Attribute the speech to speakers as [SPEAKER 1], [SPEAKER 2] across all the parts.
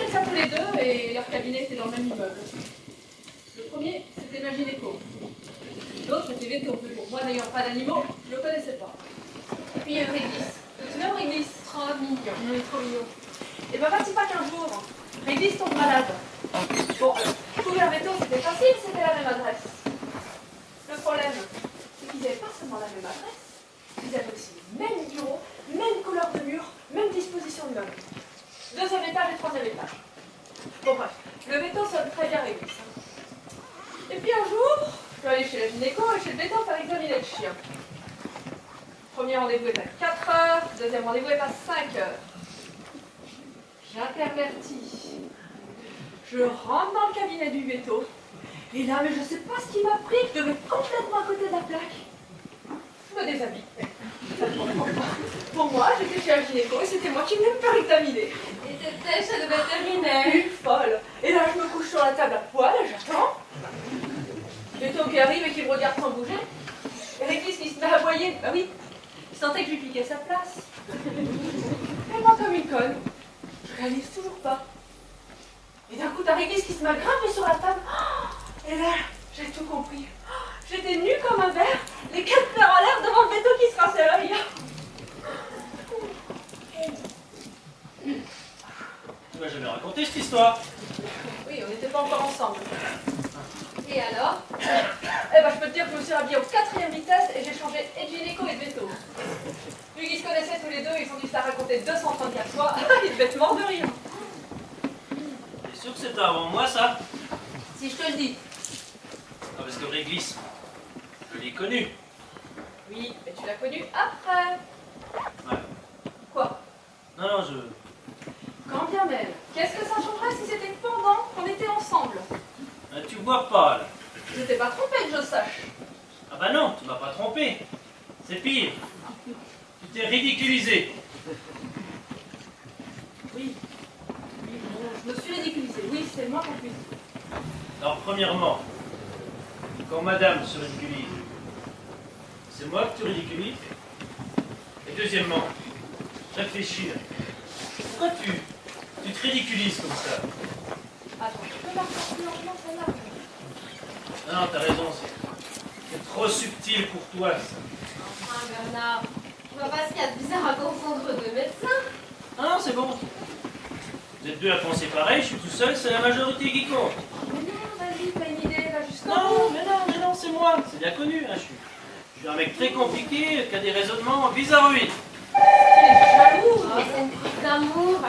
[SPEAKER 1] comme ça tous les deux et leur cabinet était dans le même immeuble. Le premier, c'était ma gynéco. L'autre était veto. Mais bon, moi n'ayant pas d'animaux, je ne le connaissais pas. Et puis Régis. Tu vois Régis, trop mignon. Il est trop mignon. Et ben, voici pas qu'un jour, Régis tombe malade. Bon, trouver un veto, c'était facile, c'était la même adresse. Le problème, c'est qu'ils n'avaient pas seulement la même adresse, ils avaient aussi le même bureau, même couleur de mur, même disposition de meubles. Deuxième étage et troisième étage. Bon bref, le veto sonne très bien Régis. Et puis un jour, je suis allée chez la gynéco et chez le veto pour examiner le chien. Premier rendez-vous est à 4 heures, deuxième rendez-vous est à 5 heures. J'intervertis. Je rentre dans le cabinet du veto. Et là, mais je sais pas ce qui m'a pris, je devais être complètement à côté de la plaque. Je me déshabille. Pour moi, j'étais chez la gynéco et c'était moi qui venais me faire examiner.
[SPEAKER 2] Et t'étais chez le vétérinaire.
[SPEAKER 1] Une folle. Et là, je me couche sur la table à poil et j'attends. Veto qui arrive et qui me regarde sans bouger. Et Régis qui se met à aboyer. Bah oui, il sentait que je lui piquais sa place. Et moi, comme une conne, je réalise toujours pas. Et d'un coup, t'as Régis qui se m'a grimpé sur la table. Et là, j'ai tout compris. J'étais nue comme un verre, les 4 fleurs en l'air devant le veto qui se rinçait l'œil.
[SPEAKER 3] Tu m'as jamais raconté cette histoire.
[SPEAKER 1] Oui, on n'était pas encore ensemble.
[SPEAKER 2] Et alors?
[SPEAKER 1] Eh ben, je peux te dire que je me suis habillée au 4e vitesse et j'ai changé et de gynéco et de veto. Vu qu'ils se connaissaient tous les deux, ils ont dû se la raconter 234 fois. Ils devaient être morts de rire.
[SPEAKER 3] T'es sûr que c'était avant moi, ça?
[SPEAKER 1] Si je te le dis.
[SPEAKER 3] Ah, parce que Régis, je l'ai connu.
[SPEAKER 1] Oui, mais tu l'as connu après.
[SPEAKER 3] Ouais.
[SPEAKER 1] Quoi?
[SPEAKER 3] Non, je...
[SPEAKER 1] Quand bien même. Qu'est-ce que ça changerait si c'était pendant qu'on était ensemble?
[SPEAKER 3] Ah, tu vois pas, là.
[SPEAKER 1] Je t'ai pas trompé que je sache.
[SPEAKER 3] Ah bah non, tu m'as pas trompé. C'est pire. Tu t'es ridiculisé.
[SPEAKER 1] Oui. Oui, bon, je me suis ridiculisée. Oui, c'est le moins qu'on puisse dire.
[SPEAKER 3] Alors, premièrement, quand madame se ridiculise, c'est moi que tu ridiculises. Et deuxièmement, réfléchir. Pourquoi tu te ridiculises comme ça?
[SPEAKER 1] Attends, tu peux marcher plus lentement celle-là?
[SPEAKER 3] Non, t'as raison, c'est trop subtil pour toi, ça.
[SPEAKER 2] Enfin, Bernard, je vois pas ce qu'il y a de bizarre à confondre deux médecins.
[SPEAKER 3] Ah non, c'est bon. Vous êtes deux à penser pareil, je suis tout seul, c'est la majorité qui compte.
[SPEAKER 1] Mais non, vas-y, t'as une idée, va jusqu'au
[SPEAKER 3] Non,
[SPEAKER 1] bout.
[SPEAKER 3] mais non, c'est moi. C'est bien connu, hein, je suis un mec très compliqué, qui a des raisonnements bizarroïdes.
[SPEAKER 1] Tu es jaloux.
[SPEAKER 2] Oh, c'est une crise d'amour.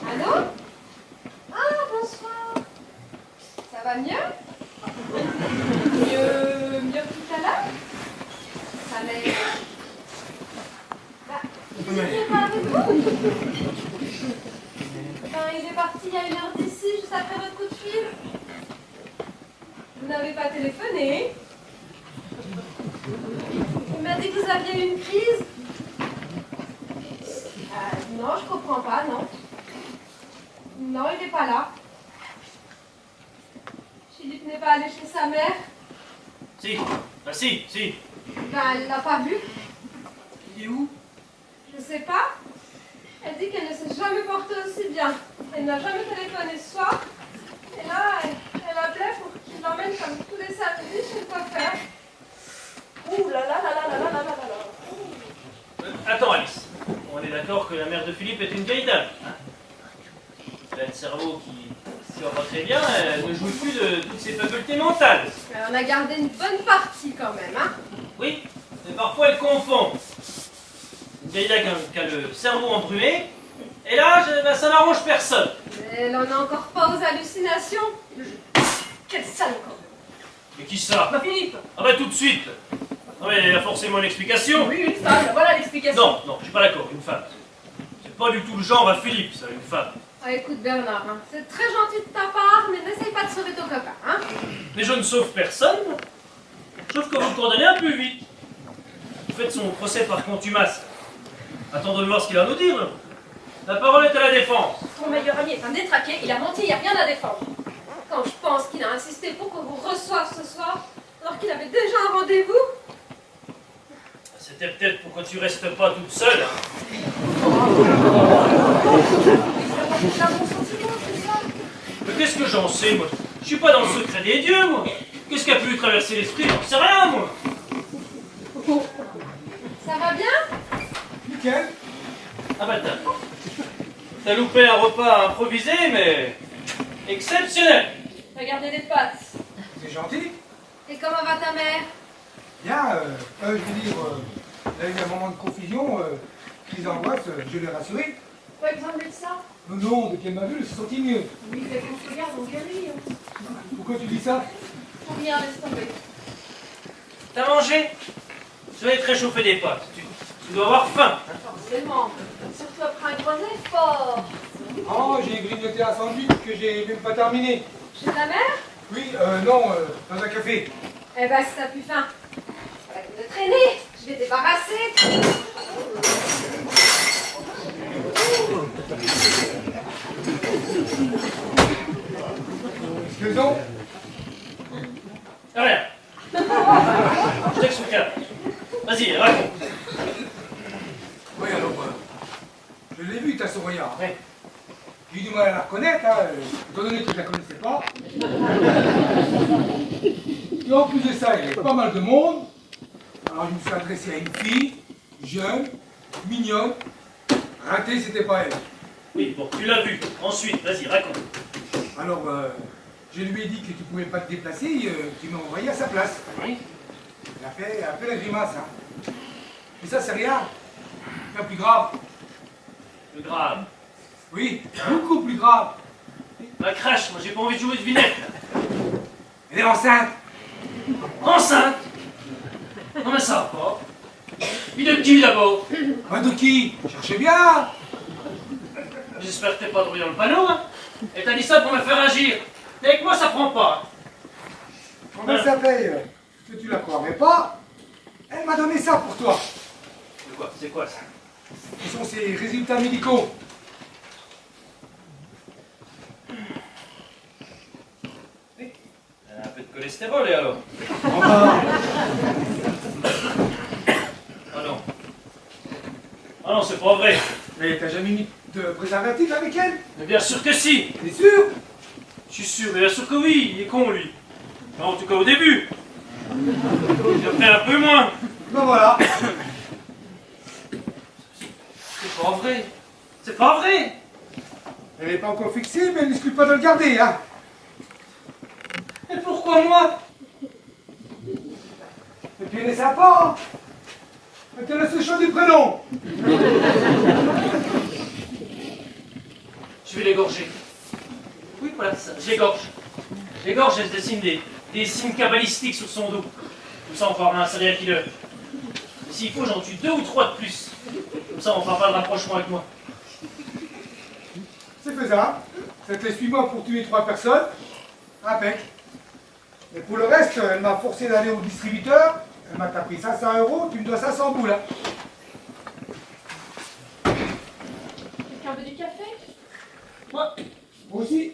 [SPEAKER 2] Allô? Ah, bonsoir. Ça va mieux?
[SPEAKER 1] Mieux que tout à l'heure?
[SPEAKER 2] Ça l'est. Bah, il n'est pas avec vous? Enfin, il est parti il y a 1 heure d'ici, juste après votre coup de fil. Vous n'avez pas téléphoné? Il m'a dit que vous aviez eu une crise. Non, je comprends pas, non. Non, il n'est pas là. Philippe n'est pas allé chez sa mère.
[SPEAKER 3] Si, bah si.
[SPEAKER 2] Ben, elle l'a pas vu.
[SPEAKER 3] Il est où?
[SPEAKER 2] Je sais pas. Elle dit qu'elle ne s'est jamais portée aussi bien. Elle n'a jamais téléphoné ce soir. Et là, elle appelait pour qu'il l'emmène comme tous les samedis chez le coiffeur.
[SPEAKER 1] Ouh là là là là là là là là là.
[SPEAKER 3] Attends, Alice. On est d'accord que la mère de Philippe est une vieille dame. Hein, elle a le cerveau qui va pas très bien, elle ne jouit plus de toutes ses facultés mentales.
[SPEAKER 2] On a gardé une bonne partie quand même, hein.
[SPEAKER 3] Oui, mais parfois elle confond. Une vieille dame qui a le cerveau embrumé, et là, ben, ça n'arrange personne.
[SPEAKER 2] Mais elle en a encore pas aux hallucinations.
[SPEAKER 1] Quel sale encore.
[SPEAKER 3] Mais qui ça?
[SPEAKER 1] Bah Philippe.
[SPEAKER 3] Ah bah tout de suite. Non mais il y a forcément une explication.
[SPEAKER 1] Oui, une femme, voilà l'explication.
[SPEAKER 3] Non, je suis pas d'accord, une femme. C'est pas du tout le genre à Philippe, ça, une femme.
[SPEAKER 2] Ah, écoute Bernard, hein, c'est très gentil de ta part, mais n'essaye pas de sauver ton copain, hein.
[SPEAKER 3] Mais je ne sauve personne, sauf que vous le condamnez un peu vite. Vous faites son procès par contumace. Attendons de voir ce qu'il a à nous dire. La parole est à la défense.
[SPEAKER 1] Ton meilleur ami est un détraqué, il a menti, il n'y a rien à défendre. Quand je pense qu'il a insisté pour qu'on vous reçoive ce soir, alors qu'il avait déjà un rendez-vous.
[SPEAKER 3] C'était peut-être pour que tu restes pas toute seule. Hein.
[SPEAKER 2] C'est un bon sentiment, c'est ça.
[SPEAKER 3] Mais qu'est-ce que j'en sais, moi? Je suis pas dans le secret des dieux, moi. Qu'est-ce qui a pu lui traverser l'esprit? J'en sais rien, moi.
[SPEAKER 2] Ça va bien?
[SPEAKER 4] Nickel.
[SPEAKER 3] Ah bah t'as loupé un repas improvisé, mais exceptionnel.
[SPEAKER 1] T'as gardé des pâtes.
[SPEAKER 4] C'est gentil.
[SPEAKER 2] Et comment va ta mère?
[SPEAKER 4] Bien, je veux dire, il y a eu un moment de confusion, crise d'angoisse, je l'ai rassuré.
[SPEAKER 1] Pas exemple de ça.
[SPEAKER 4] Non, non, dès qu'elle m'a vu, elle se sentit mieux.
[SPEAKER 1] Oui, fait qu'on se regarde, on guérit.
[SPEAKER 4] Pourquoi tu dis ça?
[SPEAKER 1] Faut rien, laisse tomber.
[SPEAKER 3] T'as mangé? Je vais te réchauffer des pâtes. Tu dois avoir faim. Hein.
[SPEAKER 1] Forcément. Surtout après un gros effort.
[SPEAKER 4] Oh, j'ai grignoté un sandwich que j'ai même pas terminé.
[SPEAKER 2] Chez ta mère?
[SPEAKER 4] Oui, non, dans un café.
[SPEAKER 2] Eh ben, si t'as plus faim, ça va te traîner. Je vais débarrasser.
[SPEAKER 4] Excusons.
[SPEAKER 3] Rien. Je t'explique. Vas-y, raconte.
[SPEAKER 4] Oui, alors, je l'ai vue, ta Soraya.
[SPEAKER 3] Ouais.
[SPEAKER 4] J'ai eu du mal à la reconnaître, hein, étant donné que je la connaissais pas. Et en plus de ça, il y avait pas mal de monde. Alors je me suis adressé à une fille, jeune, mignonne. Ratée, c'était pas elle.
[SPEAKER 3] Oui, bon, tu l'as vu. Ensuite, vas-y, raconte.
[SPEAKER 4] Alors, je lui ai dit que tu pouvais pas te déplacer, qu'il m'a envoyé à sa place.
[SPEAKER 3] Oui.
[SPEAKER 4] Il a fait un peu la grimace, hein. Mais ça, c'est rien. C'est plus grave.
[SPEAKER 3] Le grave.
[SPEAKER 4] Oui, beaucoup plus grave.
[SPEAKER 3] Ma crache, moi j'ai pas envie de jouer de vinaigre.
[SPEAKER 4] Elle est enceinte.
[SPEAKER 3] Enceinte? Non mais ça va pas. Puis de qui d'abord?
[SPEAKER 4] Bah, de qui? Cherchez bien.
[SPEAKER 3] J'espère que t'es pas droit dans le panneau, hein. Et t'as dit ça pour me faire agir. Et avec moi ça prend pas.
[SPEAKER 4] Comment ça fait que tu la croirais pas? Elle m'a donné ça pour toi.
[SPEAKER 3] C'est quoi? C'est quoi ça?
[SPEAKER 4] Ce sont ses résultats médicaux.
[SPEAKER 3] Elle a un peu de cholestérol et alors?
[SPEAKER 4] Enfin,
[SPEAKER 3] Ah non. Ah non, c'est pas vrai.
[SPEAKER 4] mais t'as jamais mis de préservatif avec elle?
[SPEAKER 3] Mais bien sûr que si.
[SPEAKER 4] T'es sûr?
[SPEAKER 3] Je suis sûr, bien sûr que oui. Il est con lui. Enfin, en tout cas au début. J'ai fait un peu moins.
[SPEAKER 4] Ben voilà.
[SPEAKER 3] C'est pas vrai. C'est pas vrai.
[SPEAKER 4] Elle n'est pas encore fixée, mais elle n'exclut pas de le garder, hein.
[SPEAKER 3] Et pourquoi moi?
[SPEAKER 4] Et puis elle est sympa. Elle te laisse le choix du prénom.
[SPEAKER 3] Je vais l'égorger. Oui, voilà, ça. Je l'égorge. Je l'égorge, elle se dessine des signes cabalistiques sur son dos. Comme ça, on fera un serial killer. Et s'il faut, j'en tue 2 ou 3 de plus. Comme ça, on fera pas de rapprochement avec moi.
[SPEAKER 4] C'est faisable. Ça te laisse 8 mois pour tuer 3 personnes. Impec. Et pour le reste, elle m'a forcé d'aller au distributeur. Elle m'a tapé 500 €, tu me dois 500 boules. Hein.
[SPEAKER 1] Quelqu'un veut du café?
[SPEAKER 3] Moi,
[SPEAKER 4] Moi aussi.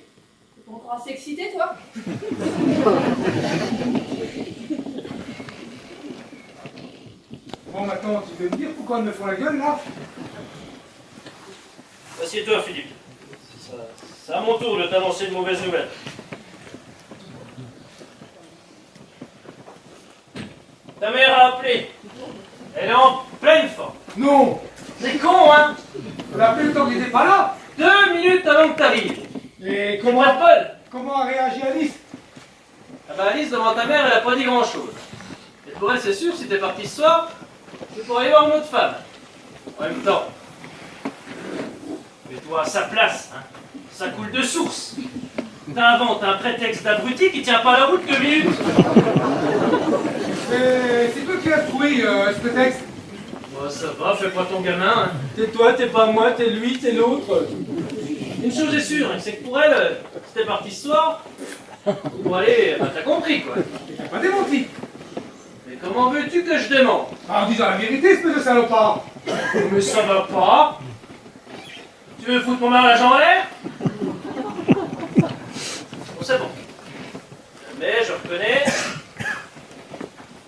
[SPEAKER 1] T'es pas encore assez excité, toi?
[SPEAKER 4] Bon, maintenant, tu veux me dire pourquoi ils me font la gueule, là?
[SPEAKER 3] assieds-toi, Philippe. C'est à mon tour de t'annoncer de mauvaises nouvelles. Ta mère a appelé. Elle est en pleine forme.
[SPEAKER 4] Non.
[SPEAKER 3] C'est con, hein?
[SPEAKER 4] Elle a appelé le temps qu'il n'était pas là.
[SPEAKER 3] 2 minutes avant que t'arrives.
[SPEAKER 4] Et
[SPEAKER 3] Comment Paul?
[SPEAKER 4] comment a réagi Alice?
[SPEAKER 3] Ah bah Alice, devant ta mère, elle a pas dit grand-chose. Et pour elle, c'est sûr, si t'es parti ce soir, c'est pour aller voir une autre femme. En même temps, mets-toi à sa place, hein. Ça coule de source. T'inventes un prétexte d'abruti qui tient pas la route 2 minutes.
[SPEAKER 4] C'est toi qui as trouvé ce prétexte.
[SPEAKER 3] Bon, ça va, fais pas ton gamin. Hein.
[SPEAKER 5] T'es toi, t'es pas moi, t'es lui, t'es l'autre.
[SPEAKER 3] Une chose est sûre, hein, c'est que pour elle, si t'es parti ce soir, pour aller, bah t'as compris quoi.
[SPEAKER 4] Et t'as pas démenti.
[SPEAKER 3] Mais comment veux-tu que je demande?
[SPEAKER 4] En disant la vérité, espèce de salopard.
[SPEAKER 3] Mais ça va pas. Tu veux foutre mon mariage en l'air? Bon, c'est bon. Mais je reconnais.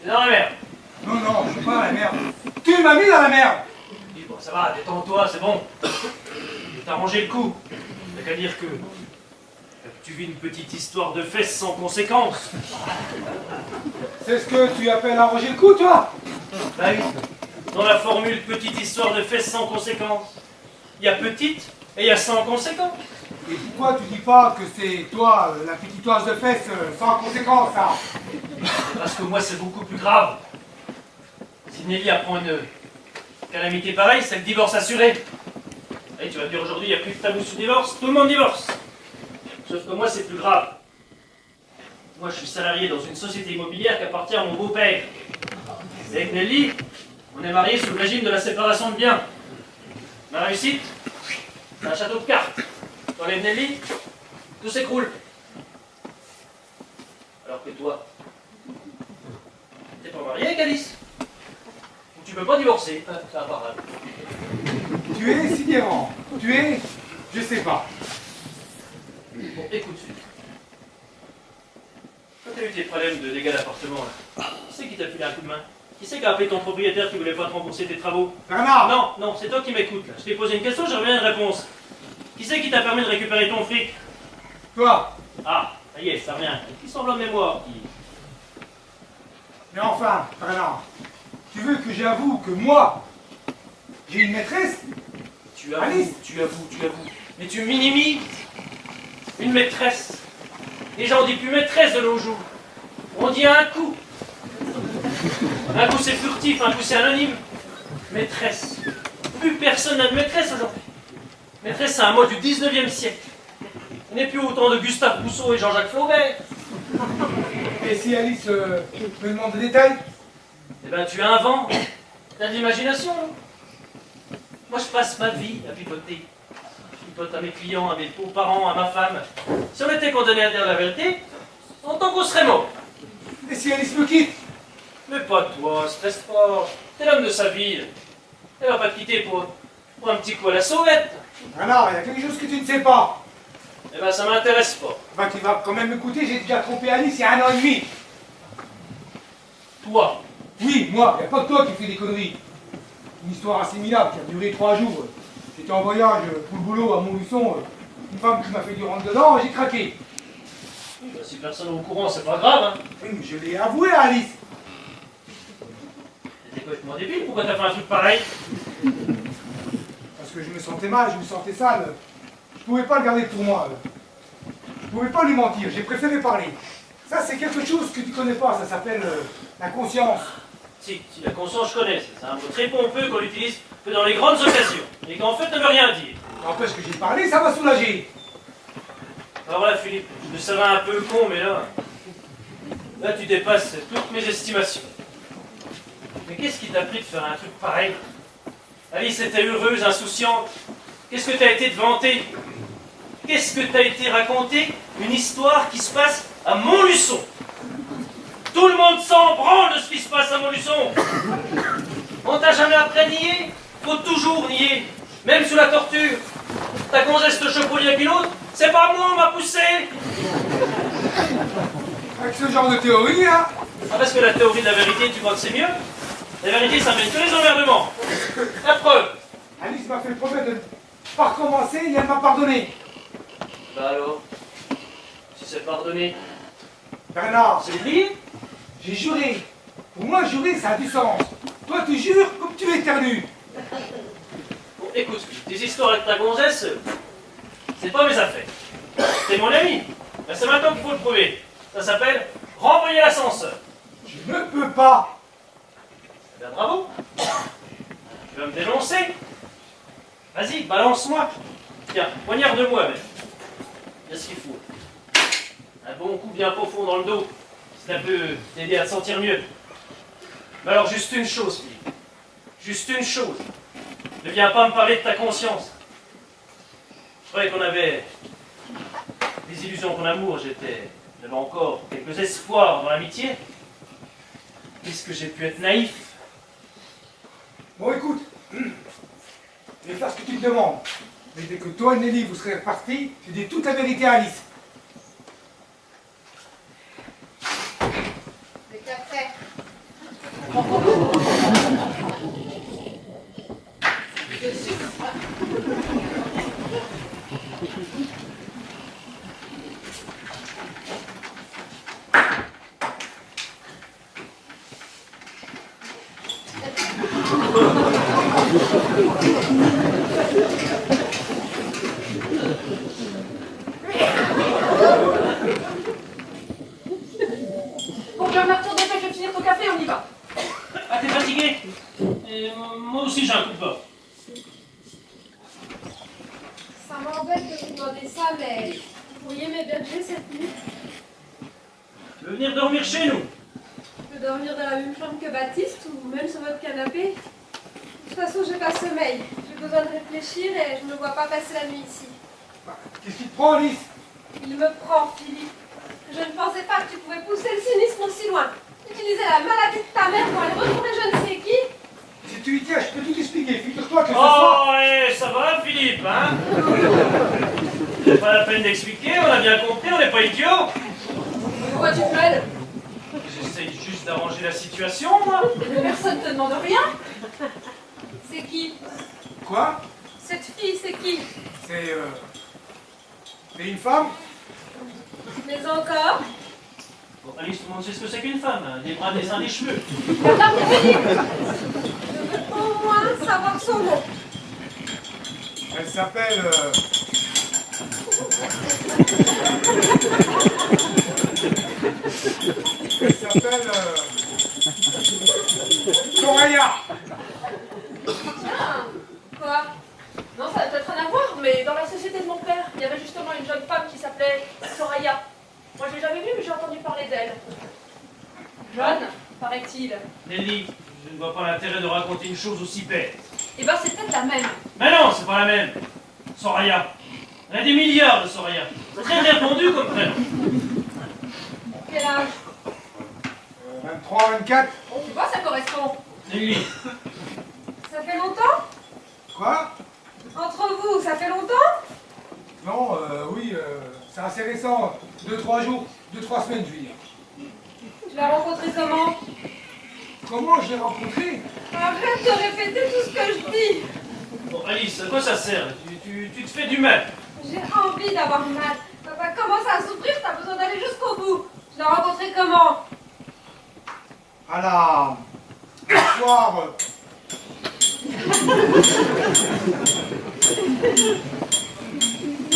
[SPEAKER 3] C'est dans la merde.
[SPEAKER 4] Non, non, je suis pas dans la merde. Tu m'as mis dans la merde.
[SPEAKER 3] Dis, bon, ça va, détends-toi, c'est bon. T'as rangé le coup. T'as qu'à dire que tu vis une petite histoire de fesses sans conséquence.
[SPEAKER 4] C'est ce que tu appelles arranger le coup, toi?
[SPEAKER 3] Bah oui, dans la formule petite histoire de fesses sans conséquence, il y a petite et il y a sans conséquence.
[SPEAKER 4] Et pourquoi tu dis pas que c'est toi, la petite toise de fesses sans conséquence, ça?
[SPEAKER 3] Parce que moi, c'est beaucoup plus grave. Si Nelly apprend une calamité pareille, c'est le divorce assuré. Et tu vas me dire aujourd'hui, il n'y a plus de tabou sur le divorce, tout le monde divorce. Sauf que moi, c'est plus grave. Moi, je suis salarié dans une société immobilière qui appartient à mon beau-père. Et avec Nelly, on est mariés sous le régime de la séparation de biens. Ma réussite, c'est un château de cartes. T'enlèves Nelly, tout s'écroule. Alors que toi, t'es pas marié avec Alice. Tu peux pas divorcer. C'est imparable.
[SPEAKER 4] Tu es sidérant. Tu es... je sais pas.
[SPEAKER 3] Bon, écoute, Philippe. Quand t'as eu tes problèmes de dégâts d'appartement, là, qui c'est qui t'a filé un coup de main? Qui c'est qui a appelé ton propriétaire qui voulait pas te rembourser tes travaux?
[SPEAKER 4] Bernard!
[SPEAKER 3] Non, non, c'est toi qui m'écoutes, là. Je t'ai posé une question, j'ai reviens à une réponse. Qui c'est qui t'a permis de récupérer ton fric?
[SPEAKER 4] Toi!
[SPEAKER 3] Ah, ça y est, ça revient. Qui semble en mémoire, qui...
[SPEAKER 4] Mais enfin, Bernard, tu veux que j'avoue que moi, j'ai une maîtresse?
[SPEAKER 3] Tu avoues,
[SPEAKER 4] Alice.
[SPEAKER 3] tu avoues. Mais tu minimises une maîtresse. Déjà, on dit plus maîtresse de nos jours. On dit un coup. Un coup, c'est furtif, un coup, c'est anonyme. Maîtresse. Plus personne n'a de maîtresse aujourd'hui. Maîtresse, c'est un mot du 19e siècle. Il n'est plus autant de Gustave Rousseau et Jean-Jacques Flaubert.
[SPEAKER 4] Et si Alice me demande des détails?
[SPEAKER 3] Eh ben, tu inventes. T'as de l'imagination, hein. Moi, je passe ma vie à pipoter. Je pipote à mes clients, à mes beaux-parents, à ma femme. Si on était condamné à dire la vérité, en tant qu'on serait mort.
[SPEAKER 4] Et si Alice me quitte?
[SPEAKER 3] Mais pas toi, stresse pas. T'es l'homme de sa vie. Elle va pas te quitter pour un petit coup à la sauvette.
[SPEAKER 4] Bernard, il y a quelque chose que tu ne sais pas.
[SPEAKER 3] Eh ben, ça m'intéresse pas.
[SPEAKER 4] Enfin, tu vas quand même m'écouter, j'ai déjà trompé Alice il y a 1 an et demi.
[SPEAKER 3] Toi,
[SPEAKER 4] Oui, moi, il n'y a pas que toi qui fais des conneries. Une histoire assez minable qui a duré 3 jours. J'étais en voyage pour le boulot à Montluçon. Une femme qui m'a fait du rentre dedans, j'ai craqué.
[SPEAKER 3] oui, bah, si personne n'est au courant, c'est pas grave, hein.
[SPEAKER 4] Oui, mais je l'ai avoué à Alice.
[SPEAKER 3] T'es complètement débile, pourquoi t'as fait un truc pareil?
[SPEAKER 4] Parce que je me sentais mal, je me sentais sale. Je pouvais pas le garder pour moi. Je pouvais pas lui mentir, j'ai préféré parler. Ça, c'est quelque chose que tu connais pas, ça s'appelle la conscience.
[SPEAKER 3] Si, la conscience, je connais. C'est un mot très pompeux qu'on utilise que dans les grandes occasions. Et qu'en fait, ne veut rien dire.
[SPEAKER 4] N'empêche que j'ai parlé, ça m'a soulagé.
[SPEAKER 3] Alors là, Philippe, je me savais un peu con, mais là, tu dépasses toutes mes estimations. Mais qu'est-ce qui t'a pris de faire un truc pareil? Alice était heureuse, insouciante. Qu'est-ce que t'as été de vanter? Qu'est-ce que t'as été raconter? Une histoire qui se passe à Montluçon. Tout le monde s'en branle de ce qui se passe à Montluçon. On t'a jamais appris à nier? Faut toujours nier, même sous la torture. Ta gonzesse te chevauche avec une autre? C'est pas moi, on m'a poussé.
[SPEAKER 4] Avec ce genre de théorie, hein.
[SPEAKER 3] Ah, parce que la théorie de la vérité, tu crois que c'est mieux? La vérité, ça mène que les emmerdements. La preuve.
[SPEAKER 4] Alice m'a fait promettre de ne pas recommencer et elle m'a pardonné.
[SPEAKER 3] Bah alors, si c'est pardonné,
[SPEAKER 4] Bernard,
[SPEAKER 3] c'est oublié?
[SPEAKER 4] j'ai juré. Pour moi, jurer, ça a du sens. Toi, tu jures comme tu éternues.
[SPEAKER 3] Bon, écoute, tes histoires avec ta gonzesse, c'est pas mes affaires. T'es mon ami. Ben, c'est maintenant qu'il faut le prouver. Ça s'appelle renvoyer l'ascenseur.
[SPEAKER 4] Je ne peux pas.
[SPEAKER 3] Eh bien, bravo. Tu vas me dénoncer? Vas-y, balance-moi. Tiens, poignarde-moi même. Il y a ce qu'il faut. Un bon coup bien profond dans le dos. Ça peut t'aider à te sentir mieux. Mais alors, juste une chose, Philippe. Juste une chose. Ne viens pas me parler de ta conscience. Je croyais qu'on avait des illusions en amour. J'avais encore quelques espoirs dans l'amitié. Est-ce que j'ai pu être naïf?
[SPEAKER 4] Bon, écoute. Je vais faire ce que tu me demandes. Mais dès que toi et Nelly, vous serez repartis, je dis toute la vérité à Alice.
[SPEAKER 2] Le café.
[SPEAKER 1] Bon, John Arthur, dépêche de finir ton café, on y va.
[SPEAKER 3] Ah, t'es fatigué? Moi aussi j'ai un coup de bord.
[SPEAKER 2] Ça m'embête de vous demander ça, mais vous pourriez m'héberger cette nuit?
[SPEAKER 3] Tu veux venir dormir chez nous?
[SPEAKER 2] Je peux dormir dans la même chambre que Baptiste ou même sur votre canapé. De toute façon, j'ai pas sommeil. J'ai besoin de réfléchir et je ne me vois pas passer la nuit ici.
[SPEAKER 4] Qu'est-ce qui te prend, Alice?
[SPEAKER 2] Il me prend, Philippe. Je ne pensais pas que tu pouvais pousser le cynisme aussi loin. Utiliser la maladie de ta mère pour aller retrouver je ne sais qui.
[SPEAKER 4] Si tu y tiens, je peux tout expliquer. Figure-toi que ce soir...
[SPEAKER 3] Oh, ouais, ça va, Philippe, hein? C'est pas la peine d'expliquer, on a bien compris, on n'est pas idiots.
[SPEAKER 1] Pourquoi tu te mêles?
[SPEAKER 3] J'essaye juste d'arranger la situation, moi.
[SPEAKER 1] Mais personne ne te demande rien.
[SPEAKER 2] C'est qui?
[SPEAKER 4] Quoi?
[SPEAKER 2] Cette fille, c'est qui?
[SPEAKER 4] C'est une femme?
[SPEAKER 2] Mais encore?
[SPEAKER 3] Bon, Alice, tout le monde sait ce que c'est qu'une femme, hein. Des bras, des seins, des cheveux.
[SPEAKER 1] Regarde, Philippe.
[SPEAKER 2] Je veux au moins savoir son nom.
[SPEAKER 4] Elle s'appelle... Elle s'appelle... Soraya.
[SPEAKER 2] Quoi?
[SPEAKER 1] Non, ça n'a peut-être rien à voir, mais dans la société de mon père, il y avait justement une jeune femme qui s'appelait Soraya. Moi, je l'ai jamais vue, mais j'ai entendu parler d'elle. Jeune, paraît-il.
[SPEAKER 3] Nelly, je ne vois pas l'intérêt de raconter une chose aussi bête.
[SPEAKER 1] Eh ben, c'est peut-être la même.
[SPEAKER 3] Mais non, c'est pas la même. Soraya. Il y a des milliards de Soraya. Très répandu comme prénom.
[SPEAKER 2] Quel âge?
[SPEAKER 4] 23, 24.
[SPEAKER 1] Bon, tu vois, ça correspond.
[SPEAKER 3] Nelly,
[SPEAKER 2] Ça fait longtemps?
[SPEAKER 4] Quoi?
[SPEAKER 2] Entre vous, ça fait longtemps?
[SPEAKER 4] Non, oui, c'est assez récent. 2-3 jours, 2-3 semaines, je veux dire.
[SPEAKER 2] Tu l'as rencontré comment?
[SPEAKER 4] Comment je l'ai rencontré?
[SPEAKER 2] Arrête de répéter tout ce que je dis.
[SPEAKER 3] bon, Alice, à quoi ça sert? Tu te fais du mal.
[SPEAKER 2] J'ai envie d'avoir mal. Quand t'as commencé à souffrir, t'as besoin d'aller jusqu'au bout. Tu l'as rencontré comment?
[SPEAKER 4] À le soir...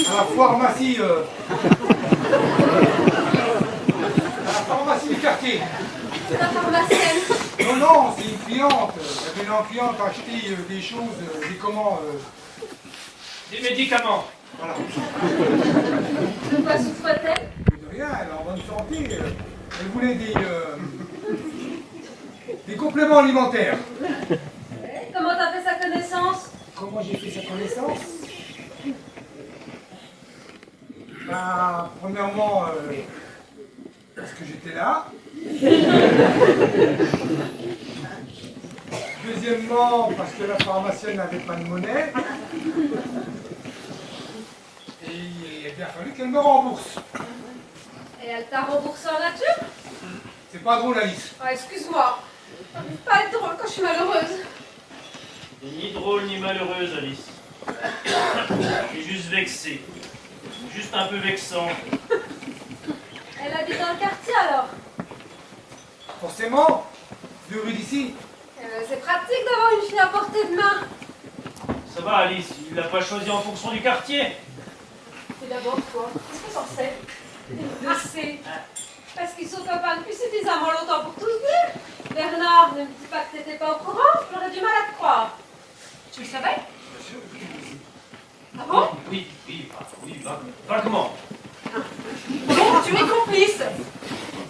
[SPEAKER 4] à la pharmacie... à la pharmacie du quartier.
[SPEAKER 2] C'est la pharmacienne.
[SPEAKER 4] Non, non, c'est une cliente. Elle venait en cliente acheter des choses, des comment...
[SPEAKER 3] Des médicaments.
[SPEAKER 4] voilà.
[SPEAKER 2] De quoi souffre-t-elle?
[SPEAKER 4] De rien, elle est en bonne santé. Elle voulait des compléments alimentaires.
[SPEAKER 2] Comment t'as fait sa connaissance?
[SPEAKER 4] Comment j'ai fait sa connaissance? Ben, premièrement, parce que j'étais là. Deuxièmement, parce que la pharmacienne n'avait pas de monnaie. Et il a bien fallu qu'elle me rembourse.
[SPEAKER 2] Et elle t'a remboursé en nature?
[SPEAKER 4] C'est pas drôle, Alice.
[SPEAKER 2] Ah, excuse-moi. Ça peut pas être drôle quand je suis malheureuse.
[SPEAKER 3] T'es ni drôle ni malheureuse, Alice. T'es juste vexée. Juste un peu vexant.
[SPEAKER 2] Elle habite dans le quartier alors?
[SPEAKER 4] Forcément, 2 rues d'ici.
[SPEAKER 2] C'est pratique d'avoir une fille à portée de main.
[SPEAKER 3] Ça va, Alice, il l'a pas choisi en fonction du quartier.
[SPEAKER 1] C'est d'abord toi. Qu'est-ce que t'en sais?
[SPEAKER 2] Je sais. Parce qu'ils sont copains depuis suffisamment longtemps pour tous dire. Bernard, ne me dis pas que t'étais pas au courant, j'aurais du mal à te croire.
[SPEAKER 1] Tu le savais? Ah bon?
[SPEAKER 3] Oui, vaguement.
[SPEAKER 1] Bon, tu es complice.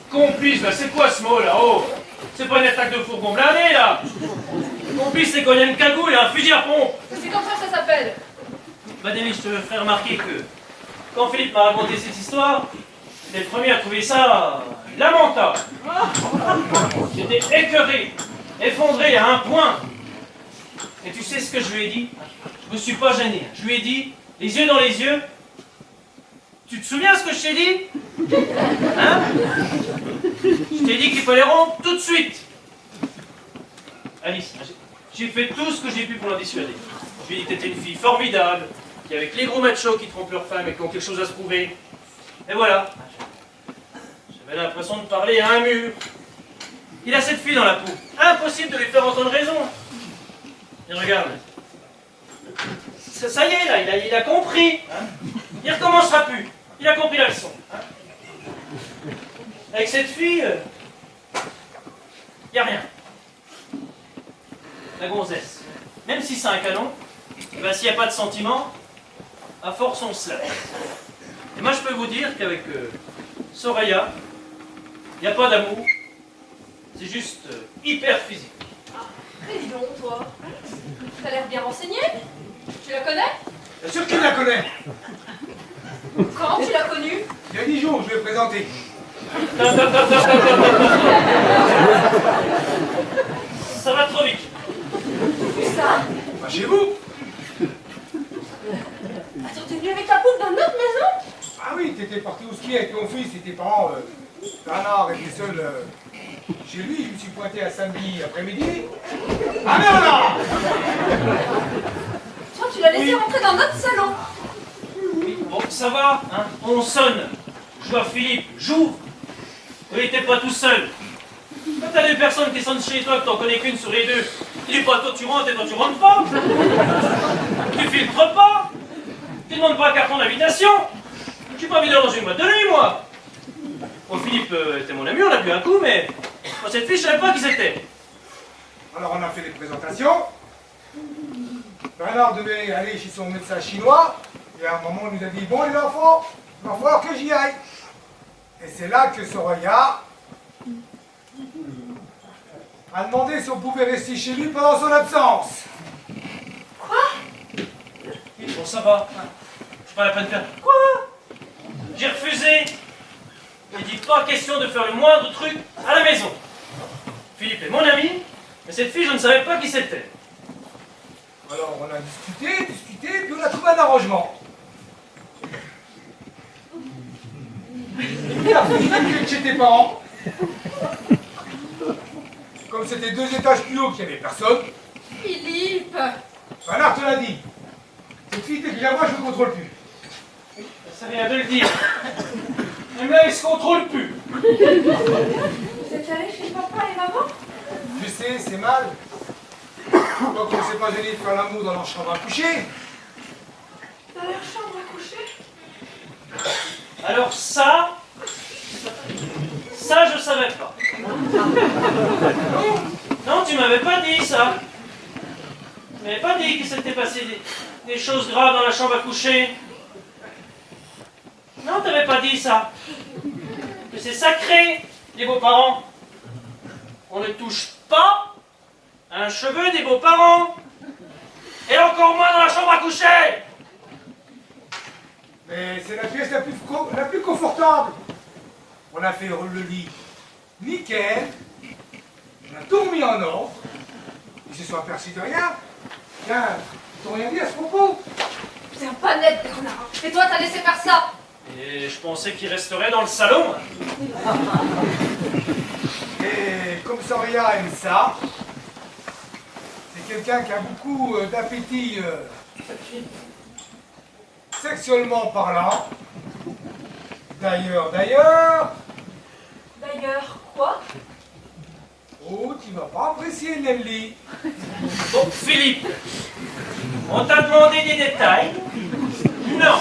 [SPEAKER 3] Complice, là, c'est quoi ce mot, là? Oh, c'est pas une attaque de fourgon blindé, là. Complice, c'est quand il y a une cagoule et un fusil à pompe.
[SPEAKER 1] C'est comme ça que ça s'appelle.
[SPEAKER 3] Bah, Denis, je te ferai remarquer que quand Philippe m'a raconté cette histoire, j'étais le premier à trouver ça lamentable. J'étais écœuré, effondré à un point. Et tu sais ce que je lui ai dit? Je me suis pas gêné. Je lui ai dit, les yeux dans les yeux, tu te souviens ce que je t'ai dit? Hein? Je t'ai dit qu'il fallait rompre tout de suite. Alice, j'ai fait tout ce que j'ai pu pour la dissuader. Je lui ai dit que t'étais une fille formidable, qui avec les gros machos qui trompent leurs femmes et qui ont quelque chose à se prouver. Et voilà. J'avais l'impression de parler à un mur. Il a cette fille dans la peau. Impossible de lui faire entendre raison. Et regarde. regarde. Ça y est, là, il a compris. Hein. Il ne recommencera plus. Il a compris la leçon. Hein. Avec cette fille, il n'y a rien. La gonzesse. Même si c'est un canon, eh ben, s'il n'y a pas de sentiment, à force on se lâche. Et moi je peux vous dire qu'avec Soraya, il n'y a pas d'amour. C'est juste hyper physique.
[SPEAKER 1] Mais dis donc, toi, t'as l'air bien renseigné. Tu la connais?
[SPEAKER 4] Bien sûr qu'il la connaît.
[SPEAKER 1] Quand tu l'as connue?
[SPEAKER 4] Il y a 10 jours, je vais présenter.
[SPEAKER 3] Ça va trop vite.
[SPEAKER 1] Où ça?
[SPEAKER 4] Bah, chez vous.
[SPEAKER 1] Attends, t'es venu avec ta poule dans notre maison?
[SPEAKER 4] Ah oui, t'étais parti au ski avec ton fils et tes parents. Bernard était seul chez lui. Je me suis pointé à samedi après-midi. Ah mais voilà.
[SPEAKER 1] Toi, tu l'as laissé rentrer dans notre salon.
[SPEAKER 3] Oui, bon, ça va, hein. On sonne. Je vois Philippe, j'ouvre. Oui, t'es pas tout seul. Quand t'as deux personnes qui sonnent chez toi, que t'en connais qu'une sur les deux, tu dis pas toi tu rentres et toi tu rentres pas. Tu filtres pas. Tu demandes pas un carton d'invitation. Je suis pas videur dans une boîte de nuit, moi. Bon, Philippe était mon ami, on a bu un coup, mais moi, cette fille, je savais pas qui c'était.
[SPEAKER 4] Alors on a fait les présentations. Bernard devait aller chez son médecin chinois. Et à un moment, on nous a dit, bon les enfants, il va falloir que j'y aille. Et c'est là que Soraya a demandé si on pouvait rester chez lui pendant son absence.
[SPEAKER 3] Bon, ça va. C'est pas la peine de faire. Quoi? J'ai refusé. Il dit pas question de faire le moindre truc à la maison. Philippe est mon ami, mais cette fille, je ne savais pas qui c'était.
[SPEAKER 4] Alors on a discuté, puis on a trouvé un arrangement. Il a fait chez tes parents. Comme c'était 2 étages plus haut qu'il n'y avait personne,
[SPEAKER 1] Philippe!
[SPEAKER 4] Bernard te l'a dit. Cette fille, dès que je la vois, je ne contrôle plus.
[SPEAKER 3] Ça vient de le dire. Même là, il se contrôle plus.
[SPEAKER 2] Vous êtes allé chez papa et maman?
[SPEAKER 4] Je sais, c'est mal. Donc on ne s'est pas gêné de faire l'amour dans leur chambre à coucher.
[SPEAKER 2] Dans leur chambre à coucher?
[SPEAKER 3] Alors ça, je savais pas. Non, tu m'avais pas dit ça. Tu m'avais pas dit qu'il s'était passé des choses graves dans la chambre à coucher. Non, t'avais pas dit ça. Que c'est sacré, les beaux-parents. On ne touche pas à un cheveu des beaux-parents. Et encore moins dans la chambre à coucher.
[SPEAKER 4] Mais c'est la pièce la plus confortable. On a fait le lit nickel. On a tout remis en ordre. Ils se sont aperçus de rien. Tiens, ils t'ont rien dit à ce propos.
[SPEAKER 1] C'est un pas net, connard. Et toi, t'as laissé faire ça?
[SPEAKER 3] Et je pensais qu'il resterait dans le salon.
[SPEAKER 4] Et comme Soraya aime ça, c'est quelqu'un qui a beaucoup d'appétit sexuellement parlant. D'ailleurs,
[SPEAKER 1] D'ailleurs, quoi?
[SPEAKER 4] oh, tu vas pas apprécier Nelly.
[SPEAKER 3] Bon, Philippe, on t'a demandé des détails. Non.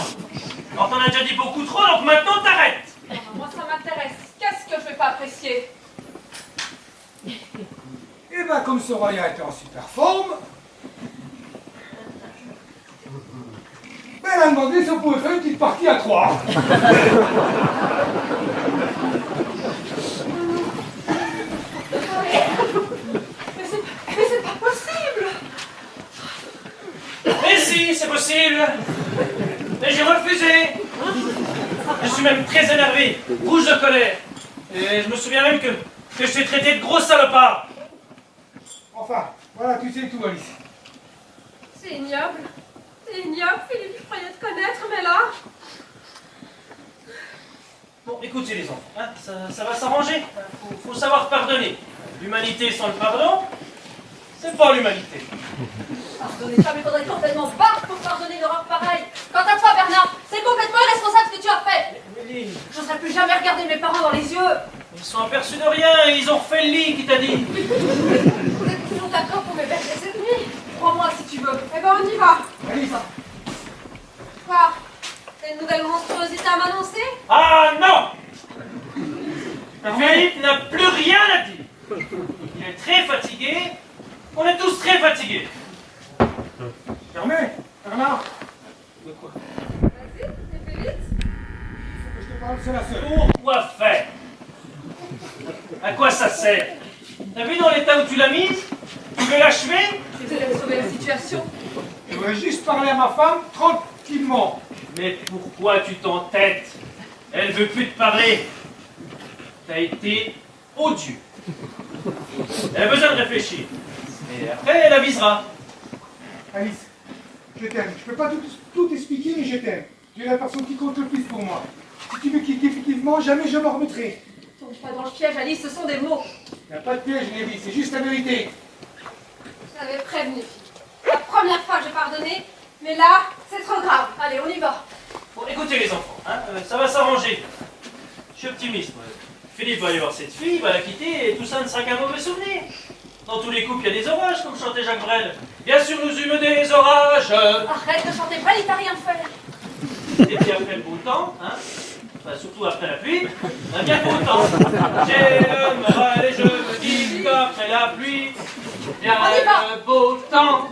[SPEAKER 3] Alors t'en as déjà dit beaucoup trop, donc maintenant t'arrêtes.
[SPEAKER 1] Moi, ça m'intéresse. Qu'est-ce que je vais pas apprécier?
[SPEAKER 4] Et ben comme Soraya était en super forme, ben, elle a demandé si on pouvait faire une petite partie à 3.
[SPEAKER 2] Mais c'est pas possible!
[SPEAKER 3] Mais si, c'est possible. Mais j'ai refusé. Je suis même très énervé, rouge de colère. Et je me souviens même que je t'ai traité de gros salopard.
[SPEAKER 4] Enfin, voilà, tu sais tout, Alice.
[SPEAKER 2] C'est ignoble. C'est ignoble, Philippe, je croyais te connaître, mais là...
[SPEAKER 3] Bon, écoutez les enfants, hein, ça va s'arranger. Faut savoir pardonner. L'humanité sans le pardon, c'est pas l'humanité.
[SPEAKER 1] Pardonnez pas, mais faudrait être complètement barre pour pardonner une horreur pareille. Quant à toi, Bernard, c'est complètement irresponsable ce que tu as fait.
[SPEAKER 3] Émilie,
[SPEAKER 1] J'oserais plus jamais regarder mes parents dans les yeux.
[SPEAKER 3] ils sont aperçus de rien et ils ont refait le lit, qui t'a dit.
[SPEAKER 1] Vous êtes toujours d'accord pour me bercer cette nuit? Crois-moi, si
[SPEAKER 3] n'a plus rien à dire. Il est très fatigué. On est tous très fatigués.
[SPEAKER 4] Germain, Bernard. De quoi?
[SPEAKER 2] Vas-y, fais vite.
[SPEAKER 4] Faut que je te parle seul à seul.
[SPEAKER 3] Pourquoi faire? À quoi ça sert? T'as vu dans l'état où tu l'as mise? Tu veux l'achever?
[SPEAKER 1] J'essaie de sauver la situation.
[SPEAKER 4] Je voudrais juste parler à ma femme tranquillement.
[SPEAKER 3] Mais pourquoi tu t'entêtes? Elle veut plus te parler. T'as été odieux. Elle a besoin de réfléchir. Et après, elle avisera.
[SPEAKER 4] Alice, je t'aime. Je peux pas tout expliquer, mais je t'aime. Tu es la personne qui compte le plus pour moi. Si tu me quittes définitivement, jamais je me remettrai.
[SPEAKER 1] Tombe pas dans le piège, Alice, ce sont des mots.
[SPEAKER 4] Il n'y a pas de piège, Nelly, c'est juste la vérité.
[SPEAKER 2] Je t'avais prévenu. La première fois, j'ai pardonné, mais là, c'est trop grave.
[SPEAKER 1] Allez, on y va.
[SPEAKER 3] Bon, écoutez les enfants, hein, ça va s'arranger. Je suis optimiste, moi. Philippe va aller voir cette fille, va la quitter, et tout ça ne sera qu'un mauvais souvenir. Dans tous les couples, il y a des orages, comme chantait Jacques Brel. Bien sûr, nous eûmes des orages.
[SPEAKER 1] Arrête de chanter Brel, il t'a rien fait.
[SPEAKER 3] Et puis après le beau temps, hein, enfin, surtout après la pluie, on a bien beau temps. J'ai le moral et je me dis qu'après la pluie, il y a
[SPEAKER 1] On y va.
[SPEAKER 3] le beau temps.